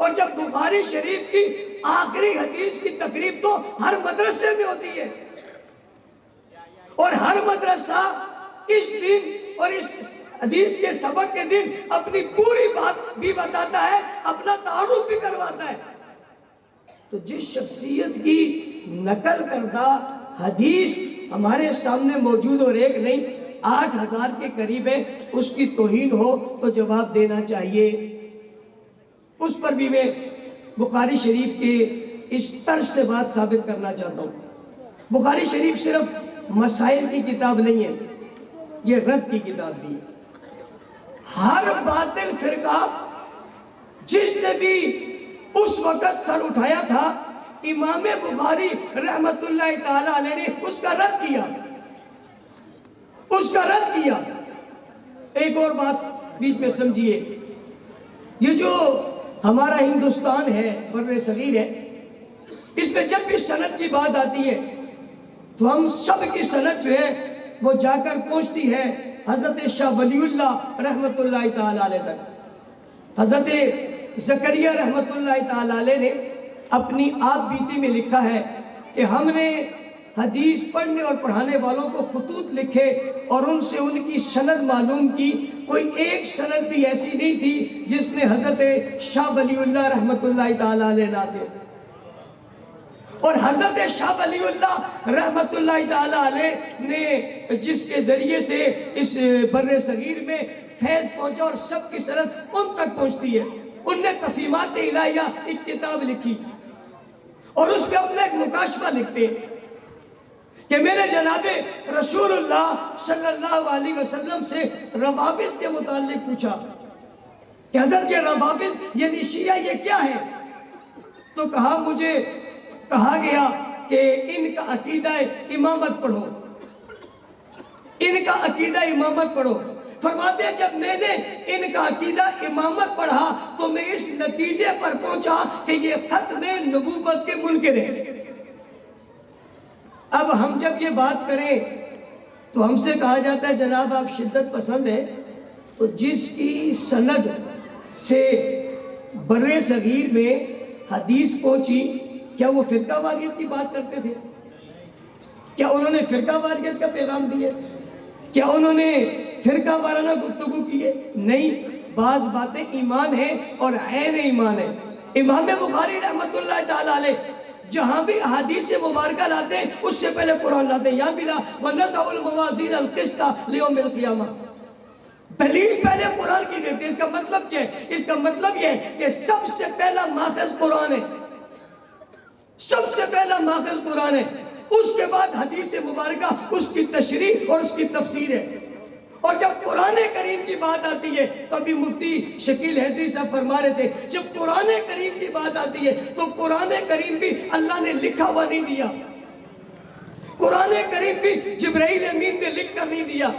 اور جب بخاری شریف کی آخری حدیث کی تقریب تو ہر مدرسے میں ہوتی ہے، اور ہر مدرسہ اس دن اور اس حدیث کے سبق کے دن اپنی پوری بات بھی بتاتا ہے، اپنا تعارف بھی کرواتا ہے۔ تو جس شخصیت کی نقل کردہ حدیث ہمارے سامنے موجود اور ایک نہیں 8,000 کے قریب ہے، اس کی توہین ہو تو جواب دینا چاہیے۔ اس پر بھی میں بخاری شریف کے اس طرز سے بات ثابت کرنا چاہتا ہوں۔ بخاری شریف صرف مسائل کی کتاب نہیں ہے، یہ رد کی کتاب بھی ہے۔ ہر باطل فرقہ جس نے بھی اس وقت سر اٹھایا تھا، امام بخاری رحمت اللہ تعالی علیہ نے اس کا رد کیا، اس کا رد کیا۔ ایک اور بات بیچ میں سمجھیے، یہ جو ہمارا ہندوستان ہے، بر صغیر ہے، اس میں جب بھی سند کی بات آتی ہے تو ہم سب کی سند جو ہے وہ جا کر پہنچتی ہے حضرت شاہ ولی اللہ رحمت اللہ تعالی علیہ تک۔ حضرت زکریہ رحمت اللہ تعالی علیہ نے اپنی آپ بیتی میں لکھا ہے کہ ہم نے حدیث پڑھنے اور پڑھانے والوں کو خطوط لکھے اور ان سے ان کی سند معلوم کی، کوئی ایک سند بھی ایسی نہیں تھی جس میں حضرت شاہ ولی اللہ رحمت اللہ تعالی علیہ نہ تھے۔ اور حضرت شاہ ولی اللہ رحمت اللہ تعالی علیہ نے جس کے ذریعے سے اس بر صغیر میں فیض پہنچا اور سب کی سند ان تک پہنچتی ہے، ان نے تفہیمات الہیہ ایک کتاب لکھی اور اس میں اپنا ایک مکاشفہ لکھتے ہیں کہ میں نے جناب رسول اللہ صلی اللہ علیہ وسلم سے روافض کے متعلق پوچھا کہ حضرت یہ روافض یعنی شیعہ یہ کیا ہے؟ تو مجھے کہا گیا کہ ان کا عقیدہ امامت پڑھو، ان کا عقیدہ امامت پڑھو۔ فرماتے ہیں جب میں نے ان کا عقیدہ امامت پڑھا تو میں اس نتیجے پر پہنچا کہ یہ ختم نبوت کے منکر ہیں۔ اب ہم جب یہ بات کریں تو ہم سے کہا جاتا ہے جناب آپ شدت پسند ہیں، تو جس کی سند سے بر صغیر میں حدیث پہنچی، کیا وہ فرقہ واریت کی بات کرتے تھے؟ کیا انہوں نے فرقہ واریت کا پیغام دیے؟ کیا انہوں نے فرقہ وارانہ گفتگو کی ہے؟ نہیں، بعض باتیں ایمان ہیں اور عین ایمان ہے۔ امام بخاری رحمت اللہ تعالی علیہ جہاں بھی احادیث مبارکہ لاتے ہیں اس سے پہلے قرآن لاتے ہیں، یا بلا وَنَزَعُ الْمَوَازِينَ الْقِسْطَ لِيَوْمِ الْقِيَامَةِ، دلیل پہلے قرآن کی دیتے ہیں۔ اس کا مطلب کیا ہے؟ اس کا مطلب یہ ہے کہ سب سے پہلا ماخذ قرآن ہے، سب سے پہلا ماخذ قرآن ہے، اس کے بعد حدیث مبارکہ اس کی تشریح اور اس کی تفسیر ہے۔ اور جب قرآن کریم کی بات آتی ہے تو ابھی مفتی شکیل حیدری صاحب فرما رہے تھے، جب قرآن کریم کی بات آتی ہے تو قرآن کریم بھی اللہ نے لکھا ہوا نہیں دیا، قرآن کریم بھی جبرائیل امین نے لکھ کر نہیں دیا،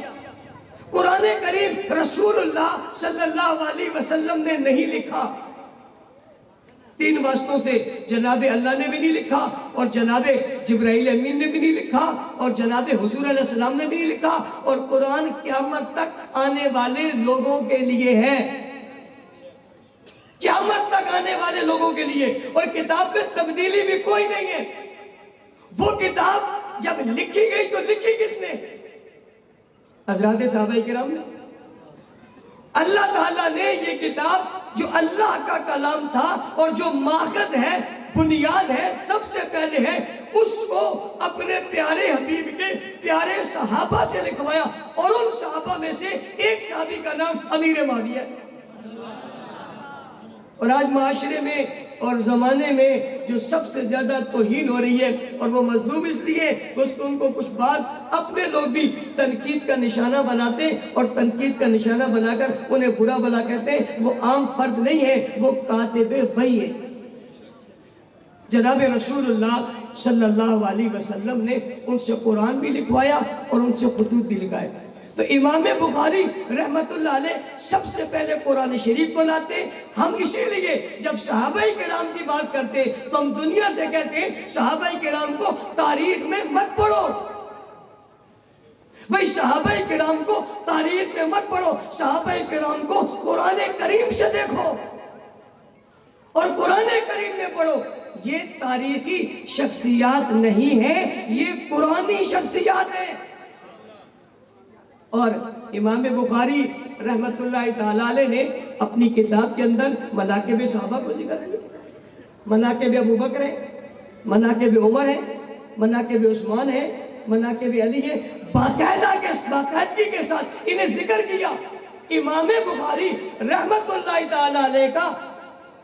قرآن کریم رسول اللہ صلی اللہ علیہ وسلم نے نہیں لکھا۔ 3 واسطوں سے جناب اللہ نے بھی نہیں لکھا، اور جناب جبرائیل امین نے بھی نہیں لکھا، اور جناب حضور علیہ السلام نے بھی نہیں لکھا، اور قرآن قیامت تک آنے والے لوگوں کے لیے ہے، قیامت تک آنے والے لوگوں کے لیے، اور کتاب میں تبدیلی بھی کوئی نہیں ہے۔ وہ کتاب جب لکھی گئی تو لکھی کس نے؟ حضرات صحابہ کرام نے۔ اللہ تعالیٰ نے یہ کتاب جو اللہ کا کلام تھا اور جو ماخذ ہے، بنیاد ہے، سب سے پہلے ہے، اس کو اپنے پیارے حبیب کے پیارے صحابہ سے لکھوایا، اور ان صحابہ میں سے ایک صحابی کا نام امیر معاویہ ہے۔ اور آج معاشرے میں اور زمانے میں جو سب سے زیادہ توہین ہو رہی ہے، اور وہ مظلوم اس لیے ان کو کچھ بعض اپنے لوگ بھی تنقید کا نشانہ بناتے ہیں، اور تنقید کا نشانہ بنا کر انہیں برا بھلا کہتے ہیں۔ وہ عام فرد نہیں ہے، وہ کاتب وحی ہے۔ جناب رسول اللہ صلی اللہ علیہ وسلم نے ان سے قرآن بھی لکھوایا اور ان سے خطوط بھی لکھائے۔ تو امام بخاری رحمت اللہ علیہ سب سے پہلے قرآن شریف کو لاتے ہیں۔ ہم اسی لیے جب صحابہ کرام کی بات کرتے ہیں تو ہم دنیا سے کہتے ہیں صحابہ کرام کو تاریخ میں مت پڑھو، بھئی صحابہ کرام کو تاریخ میں مت پڑھو، صحابہ کرام کو قرآن کریم سے دیکھو، اور کریم میں پڑھو، یہ تاریخی شخصیات نہیں ہیں، یہ قرآنی شخصیات ہیں۔ اور امام بخاری رحمت اللہ تعالیٰ علیہ نے اپنی کتاب کے اندر مناقب صحابہ کو ذکر کیا۔ مناقب ابو بکر ہے، مناقب عمر ہے، مناقب عثمان ہے، مناقب علی ہے، باقاعدگی کے ساتھ انہیں ذکر کیا۔ امام بخاری رحمت اللہ تعالیٰ علیہ کا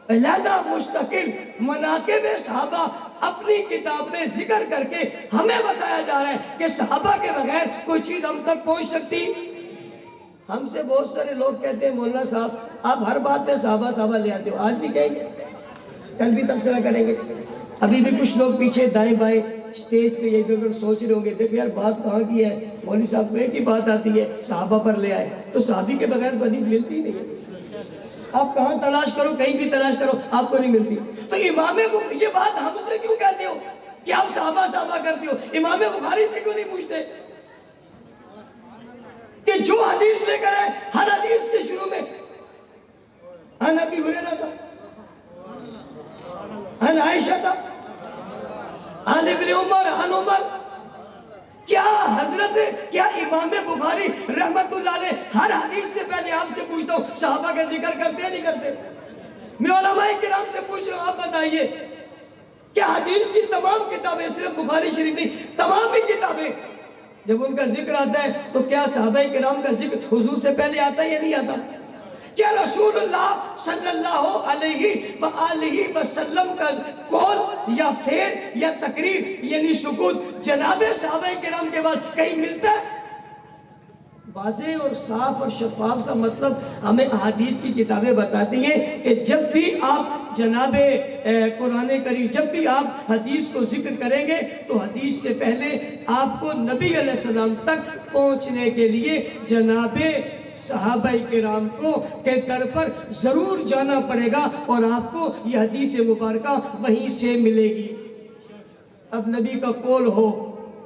علیحدہ مستقل مناقب صحابہ اپنی کتاب میں ذکر کر کے ہمیں بتایا جا رہا ہے کہ صحابہ کے بغیر کوئی چیز ہم تک پہنچ سکتی۔ ہم سے بہت سارے لوگ کہتے ہیں مولانا صاحب آپ ہر بات میں صحابہ لے آتے ہو، آج بھی کہیں گے، کل بھی تبصرہ کریں گے۔ ابھی بھی کچھ لوگ پیچھے دائیں بائیں اسٹیج پہ یہ ادھر سوچ رہے ہوں گے، دیکھو یار بات کہاں کی ہے، مولوی صاحب کو ایک ہی بات آتی ہے صحابہ پر لے آئے، تو صحابی کے بغیر حدیث ملتی نہیں ہے۔ آپ کہاں تلاش کرو، کہیں بھی تلاش کرو، آپ کو نہیں ملتی۔ تو امام یہ بات ہم سے کیوں کہتے ہو کہ آپ صحابہ کرتے ہو؟ امام بخاری سے کیوں نہیں پوچھتے کہ جو حدیث لے کر ہے ہر حدیث کے شروع میں عن ابی ہریرہ تھا، عن عائشہ تھا، عن ابن عمر، کیا امام بخاری رحمت اللہ علیہ ہر حدیث سے پہلے آپ سے پوچھتا ہوں صحابہ کا ذکر کرتے ہیں نہیں کرتے؟ میں علماء کرام سے پوچھ رہا ہوں، آپ بتائیے کیا حدیث کی تمام کتابیں، صرف بخاری شریف نہیں تمام ہی کتابیں، جب ان کا ذکر آتا ہے تو کیا صحابہ کرام کا ذکر حضور سے پہلے آتا ہے یا نہیں آتا؟ کیا رسول اللہ صلی اللہ علیہ وآلہ وسلم کا قول یا فعل یا تقریر یعنی سکوت جناب صحابہ کرام کے بعد کہیں ملتا ہے؟ واضح اور صاف اور شفاف سا مطلب ہمیں احادیث کی کتابیں بتاتی ہیں کہ جب بھی آپ جناب قرآن کریم، جب بھی آپ حدیث کو ذکر کریں گے تو حدیث سے پہلے آپ کو نبی علیہ السلام تک پہنچنے کے لیے جناب صحابہ کرام کو کے در پر ضرور جانا پڑے گا، اور آپ کو یہ حدیث مبارکہ وہیں سے ملے گی۔ اب نبی کا قول ہو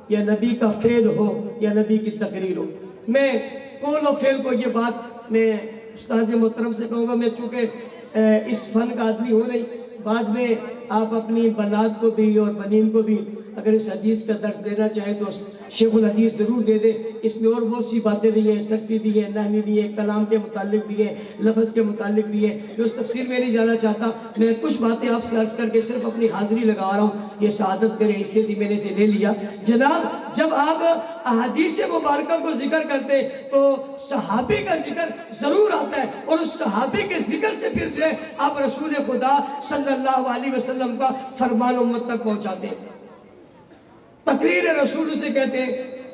یا نبی کا فعل ہو یا نبی کی تقریر ہو، میں قول و فعل کو یہ بات میں استاذ محترم سے کہوں گا، میں چونکہ اس فن کا آدمی ہوں نہیں، بعد میں آپ اپنی بنات کو بھی اور بنین کو بھی اگر اس حدیث کا درس دینا چاہیں تو شیخ الحدیث ضرور دے دیں۔ اس میں اور بہت سی باتیں بھی ہیں، صرفی بھی ہیں، نحوی بھی ہے، کلام کے متعلق بھی ہیں، لفظ کے متعلق بھی ہیں، جو اس تفسیر میں نہیں جانا چاہتا، میں کچھ باتیں آپ سے عرض کر کے صرف اپنی حاضری لگا رہا ہوں، یہ سعادت میرے حصے تھی، میں نے اسے لے لیا۔ جناب جب آپ احادیث مبارکہ کو ذکر کرتے تو صحابی کا ذکر ضرور آتا ہے، اور اس صحابی کے ذکر سے پھر جو ہے آپ رسول خدا صلی اللہ علیہ وسلم کا فرمان امت تک پہنچاتے ہیں۔ تقریر رسول سے کہتے ہیں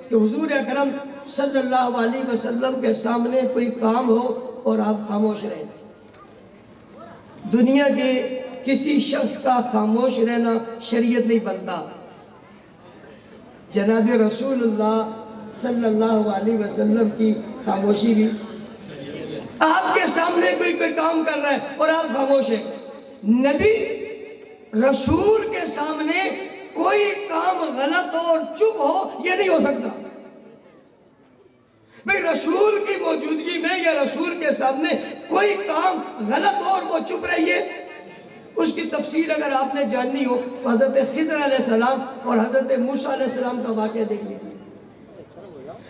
کہ حضور اکرم صلی اللہ علیہ وسلم کے سامنے کوئی کام ہو اور آپ خاموش رہیں۔ دنیا کے کسی شخص کا خاموش رہنا شریعت نہیں بنتا، جناب رسول اللہ صلی اللہ علیہ وسلم کی خاموشی بھی، آپ کے سامنے کوئی کام کر رہا ہے اور آپ خاموش ہیں۔ نبی رسول کے سامنے کوئی کام غلط ہو اور چپ ہو یہ نہیں ہو سکتا۔ بھئی رسول کی موجودگی میں یا رسول کے سامنے کوئی کام غلط ہو اور وہ چپ رہیے، اس کی تفصیل اگر آپ نے جاننی ہو تو حضرت خضر علیہ السلام اور حضرت موسیٰ علیہ السلام کا واقعہ دیکھ لیجیے۔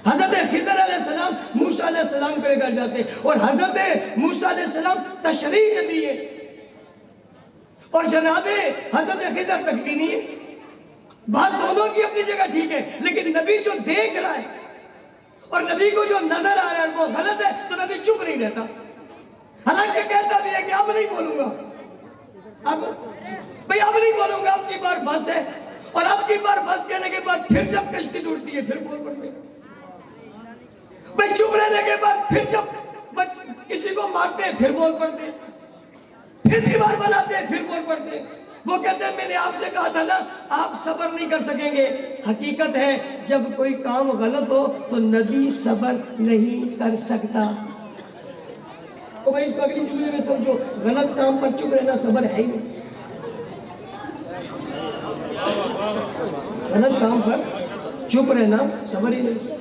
حضرت خضر علیہ السلام موسیٰ علیہ السلام کے گھر جاتے ہیں، اور حضرت موسیٰ علیہ السلام تشریح نبی ہے، اور جناب حضرت خضر تکوینی ہے۔ بات دونوں کی اپنی جگہ ٹھیک ہے، لیکن نبی جو دیکھ رہا ہے اور نبی کو جو نظر آ رہا ہے وہ غلط ہے، تو نبی چپ نہیں رہتا، حالانکہ کہتا بھی ہے کہ اب نہیں بولوں گا، اب نہیں بولوں گا، اب کی بار بس ہے، اور اب کی بار بس کہنے کے بعد پھر جب کشتی ٹوٹتی ہے پھر بول پڑتے ہیں۔ بھئی چپ رہنے کے بعد پھر جب کسی کو مارتے ہیں پھر بول پڑتے ہیں، پھر دیوار بناتے ہیں پھر بول پڑتے ہیں۔ وہ کہتے ہیں میں نے آپ سے کہا تھا نا آپ صبر نہیں کر سکیں گے۔ حقیقت ہے جب کوئی کام غلط ہو تو نبی صبر نہیں کر سکتا۔ تو بھئی اس کو اگلی جملے میں سمجھو، غلط کام پر چپ رہنا صبر ہے ہی نہیں، غلط کام پر چپ رہنا صبر ہی نہیں۔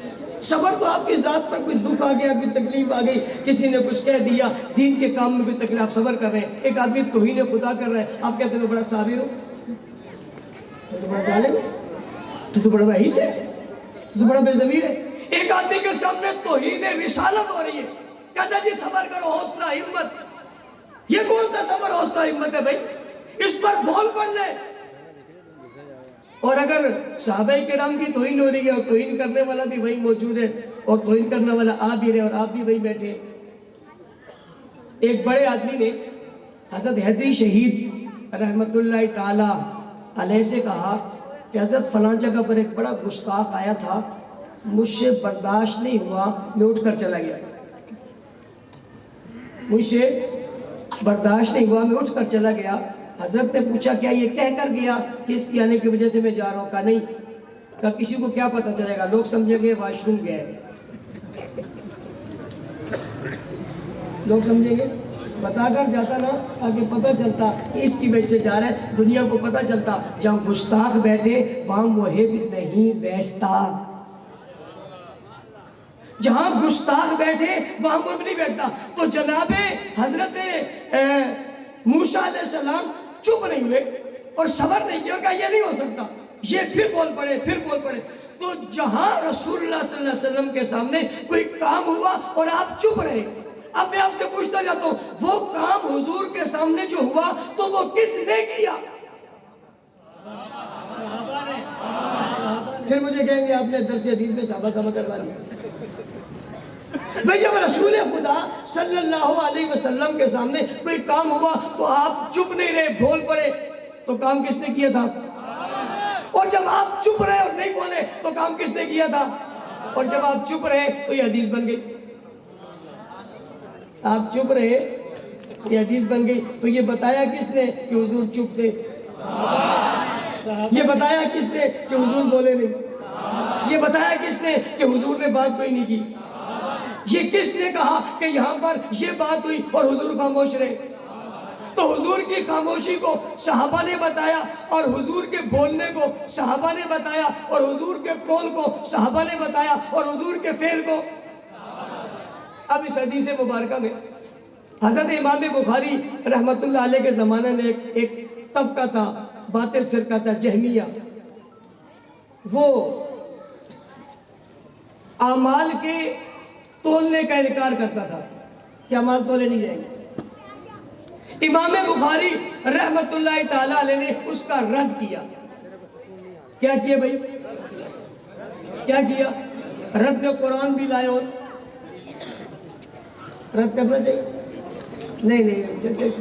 صبر تو آپ کی ذات پر کوئی دکھ آ گیا، کوئی تکلیف آ گئی، کسی نے کچھ کہہ دیا، دین کے کام میں کوئی تکلیف، آپ صبر کر رہے ہیں۔ ایک آدمی توہین خدا کر رہا ہے، آپ کہتے ہیں بڑا صابر ہو، تو بڑا ظالم ہے، تو بڑا رئیس ہے، تو بڑا بے ضمیر ہے۔ ایک آدمی کے سامنے توہین رسالت ہو رہی ہے، کہتا جی صبر کرو، حوصلہ ہمت۔ یہ کون سا صبر حوصلہ ہمت ہے بھائی؟ اس پر بول پڑ لے۔ اور اگر صحابہ کرام کی توہین ہو رہی ہے اور توہین کرنے والا بھی وہی موجود ہے اور توہین کرنے والا آپ بھی رہے اور آپ بھی وہی بیٹھے، ایک بڑے آدمی نے حضرت حیدری شہید رحمت اللہ تعالی علیہ سے کہا کہ حضرت فلاں جگہ پر ایک بڑا گستاخ آیا تھا، مجھ سے برداشت نہیں ہوا، میں اٹھ کر چلا گیا، مجھ سے برداشت نہیں ہوا، میں اٹھ کر چلا گیا۔ حضرت نے پوچھا کیا یہ کہہ کر گیا کہ اس کی آنے کی وجہ سے میں جا رہا ہوں؟ کہا نہیں۔ کہا کسی کو کیا پتہ چلے گا، لوگ سمجھیں گے واش روم گیا ہے، لوگ سمجھیں گے، بتا کر جاتا نا تاکہ پتہ چلتا کہ اس کی وجہ سے جا رہا ہے، دنیا کو پتہ چلتا جہاں گستاخ بیٹھے وہاں محب نہیں بیٹھتا، جہاں گستاخ بیٹھے وہاں محب نہیں بیٹھتا۔ تو جناب حضرت موسیٰ علیہ السلام چپ نہیں ہوئے اور صبر نہیں کیا، کہا یہ نہیں ہو سکتا، یہ پھر بول پڑے۔ تو جہاں رسول اللہ صلی اللہ علیہ وسلم کے سامنے کوئی کام ہوا اور آپ چپ رہے، اب میں آپ سے پوچھتا جاتا ہوں وہ کام حضور کے سامنے جو ہوا تو وہ کس نے کیا؟ پھر مجھے کہیں گے آپ نے درس حدیث میں صحابہ کروا دیا۔ بھئی جب رسول خدا صلی اللہ علیہ وسلم کے سامنے کوئی کام ہوا تو آپ چپ نہیں رہے، بول پڑے، تو کام کس نے کیا تھا؟ اور جب آپ چپ رہے اور نہیں بولے تو کام کس نے کیا تھا؟ اور جب آپ چپ رہے تو یہ حدیث بن گئی، آپ چپ رہے یہ حدیث بن گئی۔ تو یہ بتایا کس نے کہ حضور چپ تھے؟ یہ بتایا کس نے کہ حضور بولے نہیں؟ یہ بتایا کس نے کہ حضور نے بات کوئی نہیں کی؟ یہ کس نے کہا کہ یہاں پر یہ بات ہوئی اور حضور خاموش رہے؟ تو حضور کی خاموشی کو صحابہ نے بتایا اور حضور کے بولنے کو صحابہ نے بتایا اور حضور کے قول کو صحابہ نے بتایا اور حضور کے فعل کو۔ اب اس حدیث مبارکہ میں حضرت امام بخاری رحمت اللہ علیہ کے زمانے میں ایک طبقہ تھا، باطل فرقہ تھا، جہمیہ، وہ اعمال کے تولنے کا انکار کرتا تھا کہ اعمال تولے نہیں جائیں گے۔ امام بخاری رحمت اللہ تعالی علیہ نے اس کا رد کیا۔ کیا کیا بھائی؟ کیا کیا؟ رد میں قرآن بھی لائے اور رد کرنا چاہیے؟ نہیں،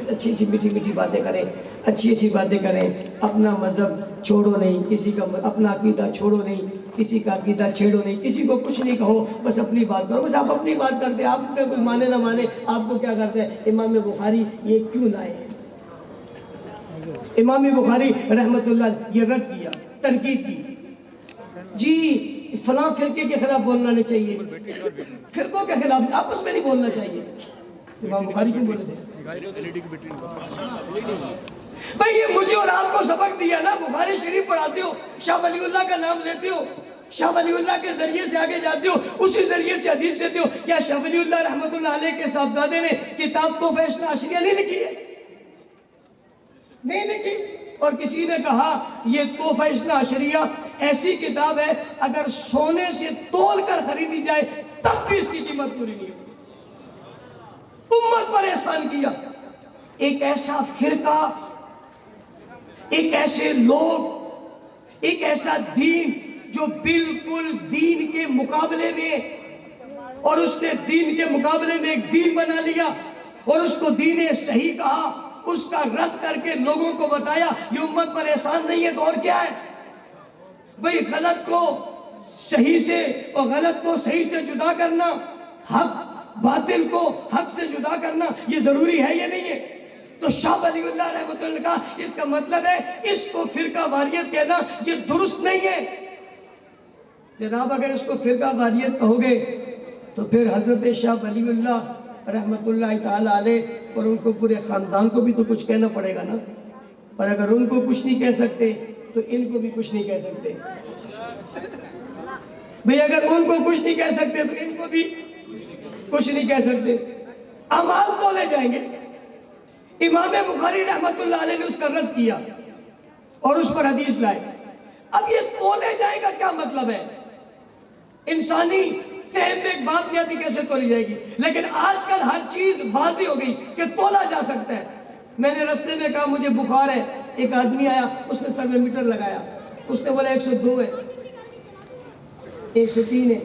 اچھی میٹھی باتیں کریں، اچھی باتیں کریں، اپنا مذہب چھوڑو نہیں، کسی کا اپنا عقیدہ چھوڑو نہیں، کسی کا عقیدہ چھیڑو نہیں، کسی کو کچھ نہیں کہو، بس اپنی بات کرو، بس آپ اپنی بات کرتے ہیں، آپ کا کوئی مانے نہ مانے، آپ کو کیا کرتے ہیں؟ امام بخاری یہ کیوں لائے ہیں؟ امام بخاری رحمت اللہ یہ رد کیا، تنقید کی، جی فلاں فرقے کے خلاف بولنا نہیں چاہیے، فرقوں کے خلاف آپس میں نہیں بولنا چاہیے۔ امام بخاری کیوں بولے تھے؟ بھئی یہ مجھے اور آپ کو سبق دیا نا، بخاری شریف پڑھاتے ہو، شاہ ولی اللہ کا نام لیتے ہو، شاہ ولی اللہ کے ذریعے سے آگے جاتے ہو، اسی ذریعے سے حدیث لیتے ہو۔ کیا شاہ ولی اللہ رحمت اللہ علیہ کے صاحبزادے نے کتاب تحفہ اثنا عشریہ نہیں لکھی ہے؟ نہیں لکھی۔ اور کسی نے کہا یہ تحفہ اثنا عشریہ ایسی کتاب ہے اگر سونے سے تول کر خریدی جائے تب بھی اس کی قیمت پوری نہیں ہوتی۔ امت پر احسان کیا، ایک ایسا فرقہ، ایک ایسے لوگ، ایک ایسا دین جو بالکل دین کے مقابلے میں، اور اس نے دین کے مقابلے میں ایک دین بنا لیا اور اس کو دین صحیح کہا، اس کا رد کر کے لوگوں کو بتایا یہ امت پر احسان نہیں ہے تو اور کیا ہے؟ بھئی غلط کو صحیح سے اور غلط کو صحیح سے جدا کرنا، حق باطل کو حق سے جدا کرنا یہ ضروری ہے یا نہیں ہے؟ تو شاہ ولی اللہ رحمۃ اللہ نے کہا اس کا مطلب ہے اس کو فرقہ واریت کہنا یہ درست نہیں ہے۔ جناب اگر اس کو فرقہ واریت کہو گے تو پھر حضرت شاہ ولی اللہ رحمت اللہ تعالی علیہ اور ان کو پورے خاندان کو بھی تو کچھ کہنا پڑے گا نا، اور اگر ان کو کچھ نہیں کہہ سکتے تو ان کو بھی کچھ نہیں کہہ سکتے۔ بھئی اگر ان کو کچھ نہیں کہہ سکتے تو ان کو بھی کچھ نہیں کہہ سکتے. اعمال تولے جائیں گے. امام بخاری رحمت اللہ علیہ نے اس کا رد کیا اور اس پر حدیث لائے. اب یہ تولے جائے گا کیا مطلب ہے؟ انسانی فہم میں ایک بات نہیں آتی کیسے تولی جائے گی، لیکن آج کل ہر چیز واضح ہو گئی کہ تولا جا سکتا ہے. میں نے رستے میں کہا مجھے بخار ہے، ایک آدمی آیا، اس نے ترمومیٹر لگایا، اس نے بولا 102 ہے، 103 ہے،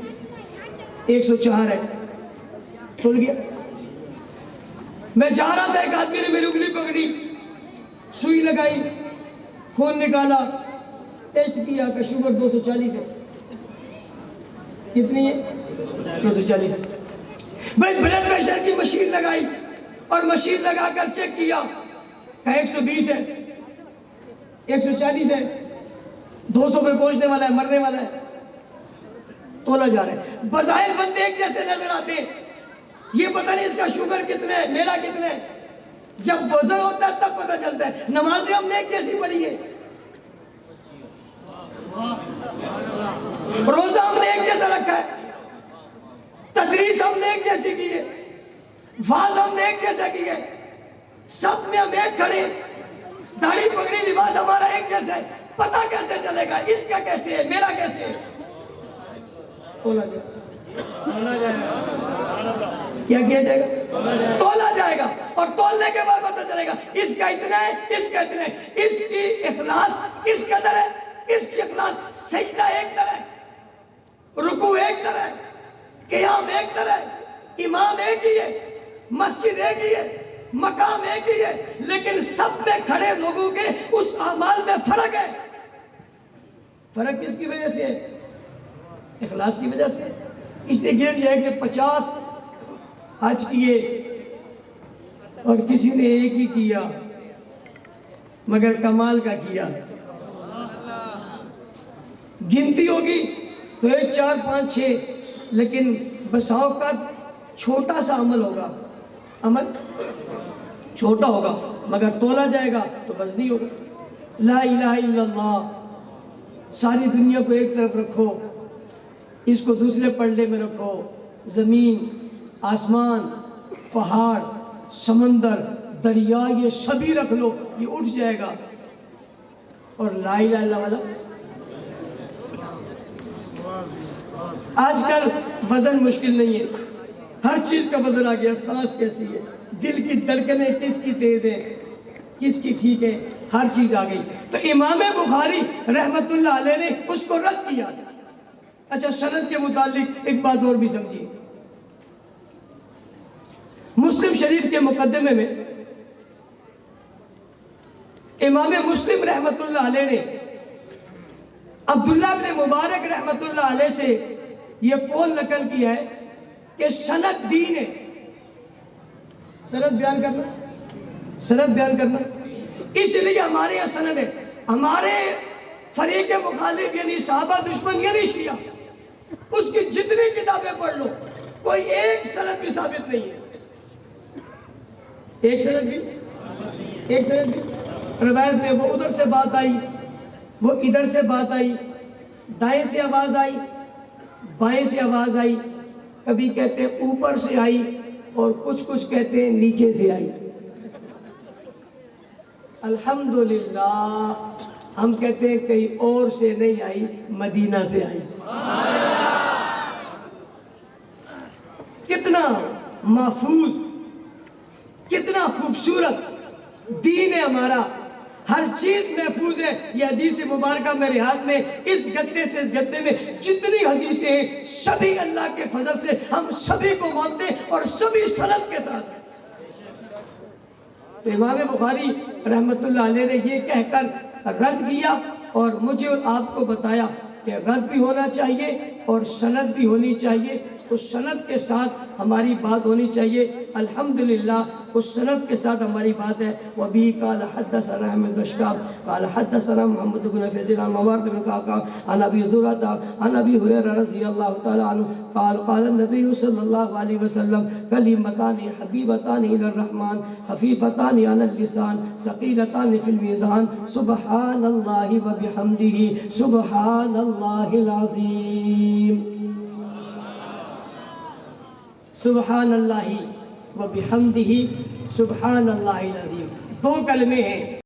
104 ہے، تول گیا. میں جا رہا تھا، ایک آدمی نے میری انگلی پکڑی، سوئی لگائی، خون نکالا، ٹیسٹ کیا کہ شوگر 240 ہے. کتنی ہے؟ 240. بھائی بلڈ پریشر کی مشین لگائی اور مشین لگا کر چیک کیا کہ 120 ہے، 140 ہے، 200 پہ پہنچنے والا ہے، مرنے والا ہے. تولا جا رہا ہے. بظاہر بندے ایک جیسے نظر آتے ہیں، یہ پتہ نہیں اس کا شوگر کتنے ہے، میرا کتنے ہے. جب وزن ہوتا ہے تب پتہ چلتا ہے. نمازیں ہم نے ایک جیسی پڑھی ہے، روزہ ہم نے ایک جیسا رکھا ہے، تدریس ہم نے ایک جیسی کی ہے، واز ہم نے ایک جیسا کی ہے، سب میں ہم ایک کھڑے، داڑھی پگڑی لباس ہمارا ایک جیسا ہے. پتہ کیسے چلے گا اس کا کیسے ہے، میرا کیسے ہے؟ تولا جائے گا. کیا کیا جائے گا؟ تولا جائے گا. اور تولنے کے بعد پتہ چلے گا اس کا اتنا ہے، اس کا اتنا ہے، اس کی اخلاص اس قدر ہے، اس کی اخلاص. سجدہ ایک طرح ہے، رکوع ایک طرح ہے، قیام ایک طرح ہے، امام ایک ہی ہے، مسجد ایک ہی ہے، مقام ایک ہی ہے، لیکن سب میں کھڑے لوگوں کے اس اعمال میں فرق ہے. فرق کس کی وجہ سے ہے؟ اخلاص کی وجہ سے. اس نے گن لیا کہ 50 حج کیے اور کسی نے ایک ہی کیا مگر کمال کا کیا. گنتی ہوگی تو 1 4 5 6، لیکن بساؤ کا چھوٹا سا عمل ہوگا، عمل چھوٹا ہوگا مگر تولا جائے گا تو وزنی ہوگا. لا الہ الا اللہ، ساری دنیا کو ایک طرف رکھو، اس کو دوسرے پلڑے میں رکھو. زمین، آسمان، پہاڑ، سمندر، دریا، یہ سبھی رکھ لو، یہ اٹھ جائے گا. اور لا الہ الا اللہ آج کل وزن مشکل نہیں ہے، ہر چیز کا وزن آ گیا. سانس کیسی ہے، دل کی دھڑکنیں کس کی تیز ہے، کس کی ٹھیک ہے، ہر چیز آ گئی. تو امام بخاری رحمت اللہ علیہ نے اس کو رد کیا. اچھا سند کے متعلق ایک بات اور بھی سمجھیے. مسلم شریف کے مقدمے میں امام مسلم رحمت اللہ علیہ نے عبداللہ بن مبارک رحمت اللہ علیہ سے یہ قول نقل کیا ہے کہ سند دین ہے. سند بیان کرنا، سند بیان کرنا، اس لیے ہمارے یہاں سند ہے. ہمارے فریق مخالف یعنی صحابہ دشمن یعنی شیعہ، اس کی جتنی کتابیں پڑھ لو کوئی ایک سند بھی ثابت نہیں ہے. ایک سند بھی روایت میں وہ ادھر سے بات آئی، وہ ادھر سے بات آئی، دائیں سے آواز آئی، بائیں سے آواز آئی، کبھی کہتے ہیں اوپر سے آئی اور کچھ کہتے ہیں نیچے سے آئی. الحمدللہ ہم کہتے ہیں کہیں اور سے نہیں آئی، مدینہ سے آئی. کتنا محفوظ، کتنا خوبصورت دین ہے ہمارا، ہر چیز محفوظ ہے. یہ حدیث مبارکہ میرے ہاتھ میں، اس گدے سے اس گدے میں جتنی حدیثیں ہیں سبھی اللہ کے فضل سے ہم سبھی کو مانتے ہیں اور سبھی سند کے ساتھ. تو امام بخاری رحمت اللہ علیہ نے یہ کہہ کر رد کیا اور مجھے اور آپ کو بتایا کہ رد بھی ہونا چاہیے اور سند بھی ہونی چاہیے. اس سند کے ساتھ ہماری بات ہونی چاہیے. الحمدللہ اس سند کے ساتھ ہماری بات ہے. وَبِهِ قَالَ حَدَّثَنَا احمد اشکاب قال حدثنا محمد بن فیض عن موارد بن قعقاع عن ابی زرعہ عن ابی ہریرہ رضی اللہ تعالی عنہ قال قال النبی صلی اللہ علیہ وسلم کلمتان حبیبتان الی الرحمن خفیفتان علی اللسان ثقیلتان فی المیزان سبحان اللہ وبحمدہ سبحان اللہ العظیم. سبحان اللہ و بحمدہ سبحان اللہ العظیم، 2 کلمے ہیں۔